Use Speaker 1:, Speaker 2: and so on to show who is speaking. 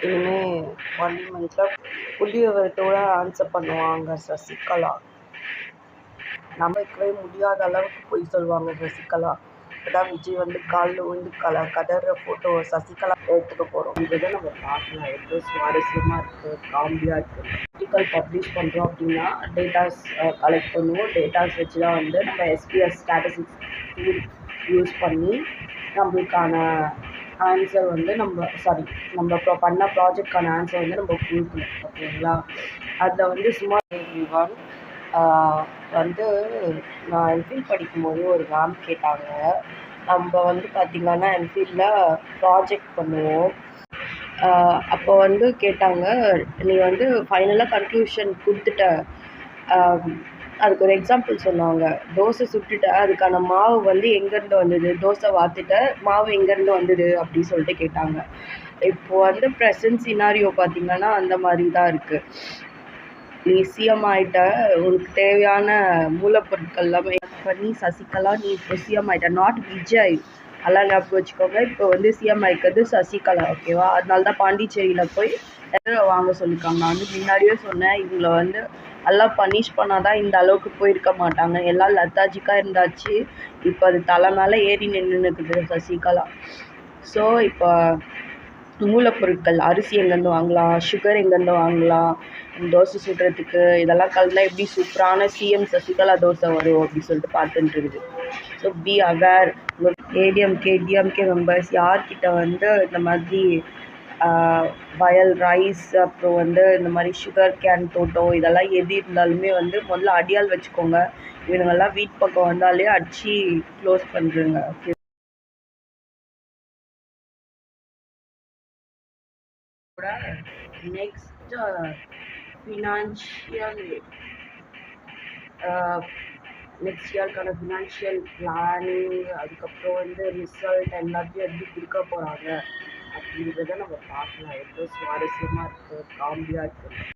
Speaker 1: இனிமேல் பார்லிமெண்ட்டில் புள்ளிவிவரத்தோடு ஆன்சர் பண்ணுவாங்க சசிகலா. நம்பிக்கவே முடியாத அளவுக்கு பொய் சொல்லுவாங்க சசிகலா. இப்போதான் விஜய் வந்து காலில் விழுந்து கதற ஃபோட்டோ சசிகலா எடுத்துக்க போகிறோம். இதை நம்ம பார்க்கலாம். எவ்வளோ சுவாரஸ்யமாக இருக்குது, காமெடியாக இருக்குது. ஆர்டிக்கல் பப்ளிஷ் பண்ணுறோம் அப்படின்னா டேட்டாஸ் கலெக்ட் பண்ணுவோம். டேட்டாஸ் வச்சு தான் வந்து நம்ம எஸ்பிஎஸ் ஸ்டாட்டிஸ்டிக்ஸ் டூல் யூஸ் பண்ணி நம்மளுக்கான ஆன்சர் வந்து நம்ம பண்ண ப்ராஜெக்ட்கான ஆன்சர் வந்து நம்ம கொடுக்கணும். ஓகேங்களா? அதில் வந்து சும்மா வந்து நான் எம்ஃபில் படிக்கும்போது ஒரு மேம் கேட்டாங்க. நம்ம வந்து பார்த்திங்கன்னா எம்ஃபில்ல ப்ராஜெக்ட் பண்ணுவோம். அப்போ வந்து கேட்டாங்க, நீ வந்து ஃபைனலாக கன்க்ளூஷன் கொடுத்துட்ட, அதுக்கு ஒரு எக்ஸாம்பிள் சொன்னாங்க. தோசை சுட்டுட்ட, அதுக்கான மாவு வந்து எங்கேருந்து வந்தது, தோசை வாத்துட்ட மாவு எங்கேருந்து வந்தது அப்படின்னு சொல்லிட்டு கேட்டாங்க. இப்போ வந்து ப்ரெசன்ட் சினாரியோ பார்த்திங்கன்னா அந்த மாதிரி தான் இருக்குது. நீ சிஎம் ஆகிட்ட, உனக்கு தேவையான மூலப்பொருட்கள் எல்லாமே பண்ணி சசிகலா நீ இப்போ சிஎம் ஆகிட்ட, நாட் விஜய். அதெல்லாம் ஞாபகம் வச்சுக்கோங்க. இப்போ வந்து சிஎம் ஆகிக்கிறது சசிகலா. ஓகேவா? அதனால தான் பாண்டிச்சேரியில் போய் வாங்க சொல்லியிருக்காங்க. நான் வந்து முன்னாடியே சொன்னேன், இவங்களை வந்து எல்லாம் பனிஷ் பண்ணாதான் இந்த அளவுக்கு போயிருக்க மாட்டாங்க. எல்லாம் லத்தாஜிக்காக இருந்தாச்சு. இப்போ அது தலை மேலே ஏறி நின்றுக்குது சசிகலா. ஸோ இப்போ மூலப்பொருட்கள் அரிசி எங்கேருந்து வாங்கலாம், சுகர் எங்கேருந்து வாங்கலாம், தோசை சுடுறதுக்கு இதெல்லாம் கலந்தா எப்படி சூப்பரான சிஎம் சசிகலா தோசை வரும் அப்படின்னு சொல்லிட்டு பார்த்துட்டு இருக்குது. So be aware. DMK members யார்கிட்ட வந்து இந்த மாதிரி வயல் ரைஸ், அப்புறம் வந்து இந்த மாதிரி சுகர் கேன் தோட்டம் இதெல்லாம் எது இருந்தாலுமே வந்து முதல்ல அடியால் வச்சுக்கோங்க. இவனுங்கெல்லாம் வீட்டு பக்கம் வந்தாலே அடித்து க்ளோஸ் பண்ணுறேங்க. ஓகே. நெக்ஸ்ட் ஃபினான்ஷியல் நெக்ஸ்ட் இயர்க்கான ஃபினான்ஷியல் பிளானிங், அதுக்கப்புறம் வந்து ரிசல்ட் எல்லாத்தையும் எப்படி கொடுக்க போகிறாங்க அப்படின்றத நம்ம பார்க்கலாம். எவ்வளோ சுவாரஸ்யமாக இருக்குது, காமெடியாக இருக்குது.